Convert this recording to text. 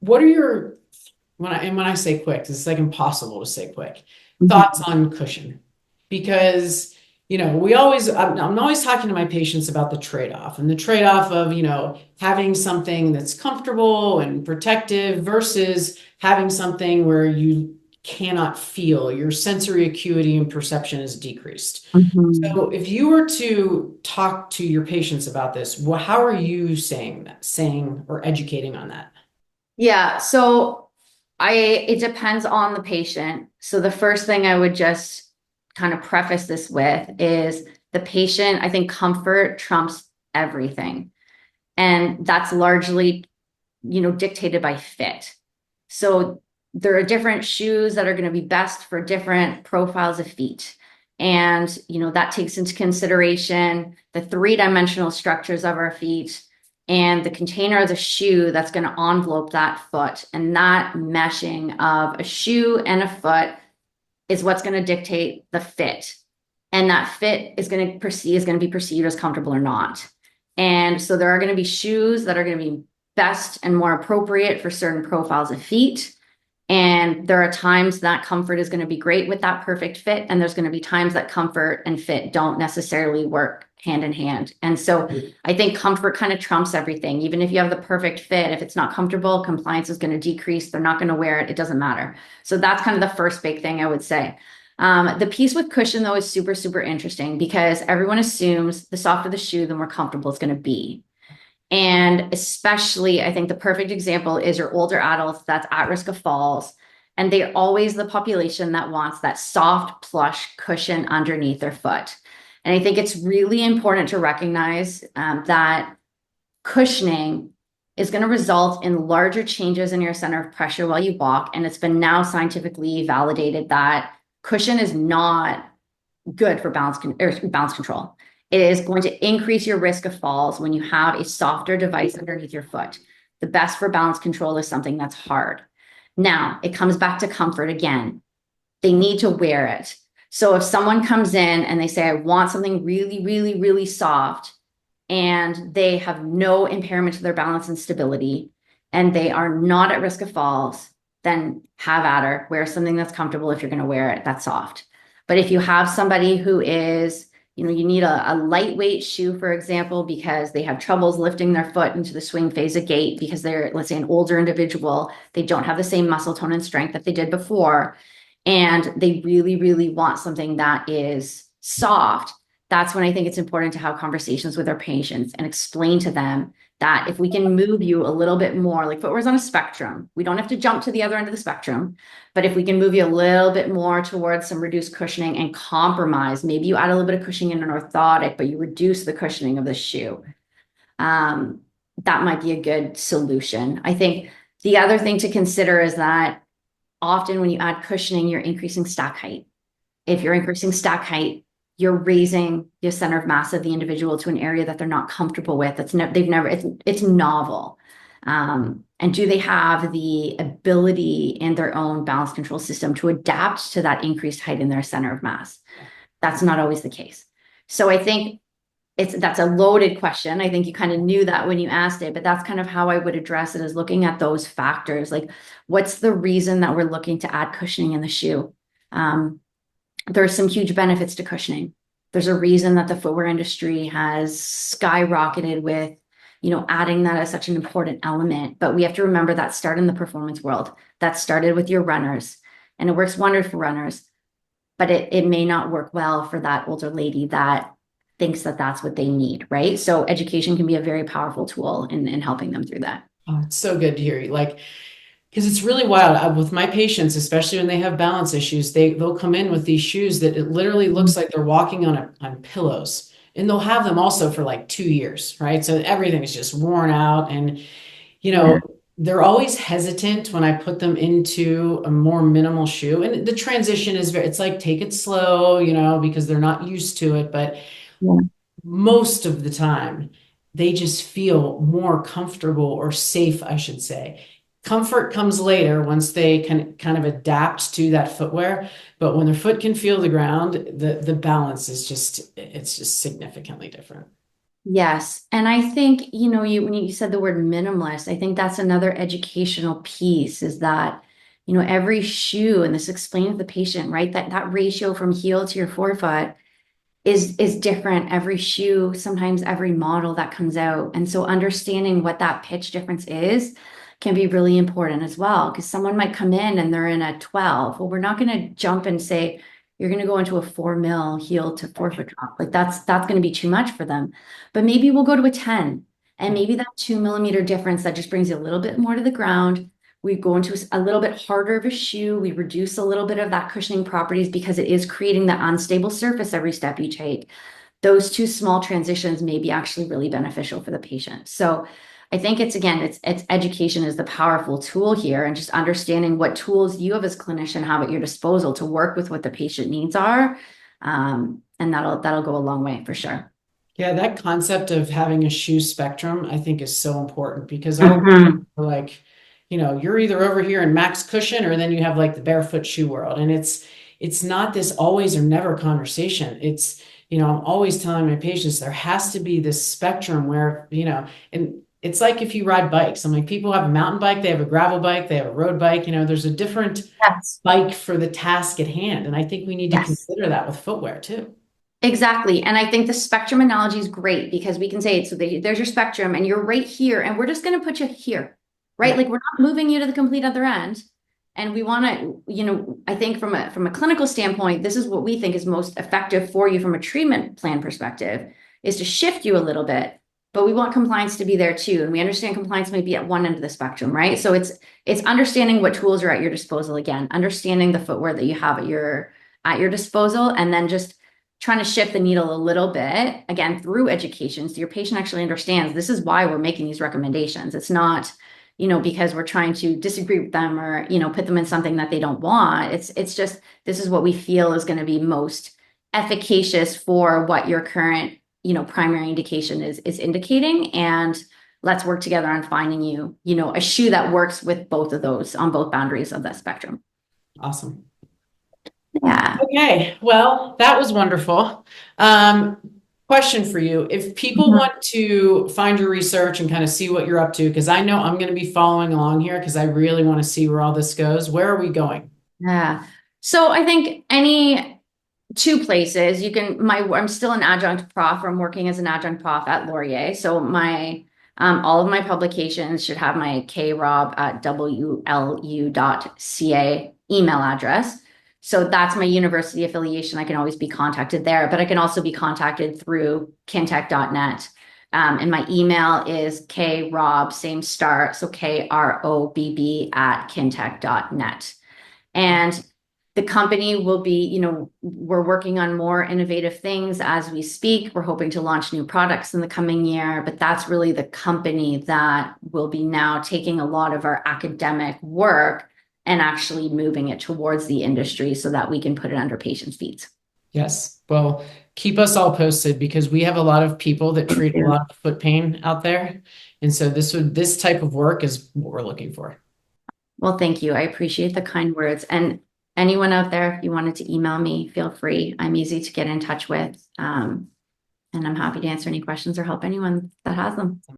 what are your, when I say quick, it's like impossible to say quick, thoughts Mhm. on cushion? Because, I'm always talking to my patients about the trade-off and the trade-off of, having something that's comfortable and protective versus having something where you cannot feel, your sensory acuity and perception is decreased. Mhm. So if you were to talk to your patients about this, how are you saying or educating on that? Yeah, so it depends on the patient. So the first thing I would just kind of preface this with is the patient, I think comfort trumps everything. And that's largely, dictated by fit. So there are different shoes that are going to be best for different profiles of feet. And, that takes into consideration the three-dimensional structures of our feet and the container of the shoe that's going to envelope that foot. And that meshing of a shoe and a foot is what's going to dictate the fit. And that fit is going to be perceived as comfortable or not. And so there are going to be shoes that are going to be best and more appropriate for certain profiles of feet. And there are times that comfort is going to be great with that perfect fit. And there's going to be times that comfort and fit don't necessarily work hand in hand. And so I think comfort kind of trumps everything. Even if you have the perfect fit, if it's not comfortable, compliance is going to decrease. They're not going to wear it. It doesn't matter. So that's kind of the first big thing I would say. The piece with cushion, though, is super, super interesting because everyone assumes the softer the shoe, the more comfortable it's going to be. And especially, I think the perfect example is your older adults that's at risk of falls. And they're always the population that wants that soft, plush cushion underneath their foot. And I think it's really important to recognize that cushioning is going to result in larger changes in your center of pressure while you walk. And it's been now scientifically validated that cushion is not good for balance control. It is going to increase your risk of falls when you have a softer device underneath your foot. The best for balance control is something that's hard. Now, it comes back to comfort again. They need to wear it. So if someone comes in and they say, I want something really, really, really soft, and they have no impairment to their balance and stability, and they are not at risk of falls, then have at her. Wear something that's comfortable if you're going to wear it, that's soft. But if you have somebody who is, you need a lightweight shoe, for example, because they have troubles lifting their foot into the swing phase of gait because they're, let's say, an older individual, they don't have the same muscle tone and strength that they did before, and they really, really want something that is soft. That's when I think it's important to have conversations with our patients and explain to them that if we can move you a little bit more, like footwear is on a spectrum, we don't have to jump to the other end of the spectrum, but if we can move you a little bit more towards some reduced cushioning and compromise, maybe you add a little bit of cushioning in an orthotic, but you reduce the cushioning of the shoe. Um, that might be a good solution. I think the other thing to consider is that often when you add cushioning, you're increasing stack height. If you're increasing stack height, you're raising your center of mass of the individual to an area that they're not comfortable with. They've never, it's novel. And do they have the ability in their own balance control system to adapt to that increased height in their center of mass? That's not always the case. So I think that's a loaded question. I think you kind of knew that when you asked it, but that's kind of how I would address it, is looking at those factors. Like, what's the reason that we're looking to add cushioning in the shoe? There's some huge benefits to cushioning. There's a reason that the footwear industry has skyrocketed with, adding that as such an important element. But we have to remember that started in the performance world. That started with your runners, and it works wonders for runners, but it may not work well for that older lady that thinks that that's what they need, right? So education can be a very powerful tool in helping them through that. Oh, it's so good to hear you. Like, because it's really wild. With my patients, especially when they have balance issues, they'll come in with these shoes that it literally looks like they're walking on pillows. And they'll have them also for like 2 years, right? So everything is just worn out. And, you Yeah. know, they're always hesitant when I put them into a more minimal shoe. And the transition is it's like take it slow, because they're not used to it. But Yeah. most of the time, they just feel more comfortable or safe, I should say. Comfort comes later once they can kind of adapt to that footwear. But when their foot can feel the ground, the balance is just, it's just significantly different. Yes. And I think, when you said the word minimalist, I think that's another educational piece is that, every shoe, and this explains to the patient, right? That ratio from heel to your forefoot is different every shoe, sometimes every model that comes out. And so understanding what that pitch difference is can be really important as well. Because someone might come in and they're in a 12. Well, we're not going to jump and say, you're going to go into a 4 mil heel to forefoot drop. Like that's going to be too much for them. But maybe we'll go to a 10. And maybe that 2 millimeter difference that just brings you a little bit more to the ground. We go into a little bit harder of a shoe. We reduce a little bit of that cushioning properties because it is creating that unstable surface every step you take. Those two small transitions may be actually really beneficial for the patient. So I think it's education is the powerful tool here, and just understanding what tools you have as clinician have at your disposal to work with what the patient needs are. And that'll go a long way for sure. Yeah, that concept of having a shoe spectrum, I think, is so important because our Mhm. like, you're either over here in max cushion or then you have like the barefoot shoe world. And it's not this always or never conversation. It's, I'm always telling my patients there has to be this spectrum where, and it's like if you ride bikes. I'm like, people have a mountain bike, they have a gravel bike, they have a road bike, there's a different Yes. bike for the task at hand. And I think we need to Yes. consider that with footwear too. Exactly. And I think the spectrum analogy is great because we can say it's so there's your spectrum and you're right here and we're just going to put you here, right? Yeah. Like we're not moving you to the complete other end. And we want to, I think from a clinical standpoint, this is what we think is most effective for you from a treatment plan perspective is to shift you a little bit, but we want compliance to be there too. And we understand compliance may be at one end of the spectrum, right? So it's understanding what tools are at your disposal again, understanding the footwear that you have at your disposal, and then just trying to shift the needle a little bit again through education so your patient actually understands this is why we're making these recommendations. It's not because we're trying to disagree with them or put them in something that they don't want. It's just this is what we feel is going to be most efficacious for what your current primary indication is indicating, and let's work together on finding a shoe that works with both of those on both boundaries of that spectrum. Awesome. Yeah. Okay, well, that was wonderful. Um, Question for you. If people Mhm. want to find your research and kind of see what you're up to, because I know I'm going to be following along here because I really want to see where all this goes. Where are we going? Yeah. So I think any two places you can I'm still an adjunct prof. I'm working as an adjunct prof at Laurier. So my all of my publications should have my krob at wlu.ca email address. So that's my university affiliation. I can always be contacted there, but I can also be contacted through kintech.net. And my email is krob, same start. So KROBB at kintech.net. And the company will be, we're working on more innovative things as we speak. We're hoping to launch new products in the coming year, but that's really the company that will be now taking a lot of our academic work and actually moving it towards the industry so that we can put it under patients' feet. Yes. Well, keep us all posted because we have a lot of people that treat a Yeah. lot of foot pain out there. And so this type of work is what we're looking for. Well, thank you. I appreciate the kind words. And anyone out there, if you wanted to email me, feel free. I'm easy to get in touch with. And I'm happy to answer any questions or help anyone that has them.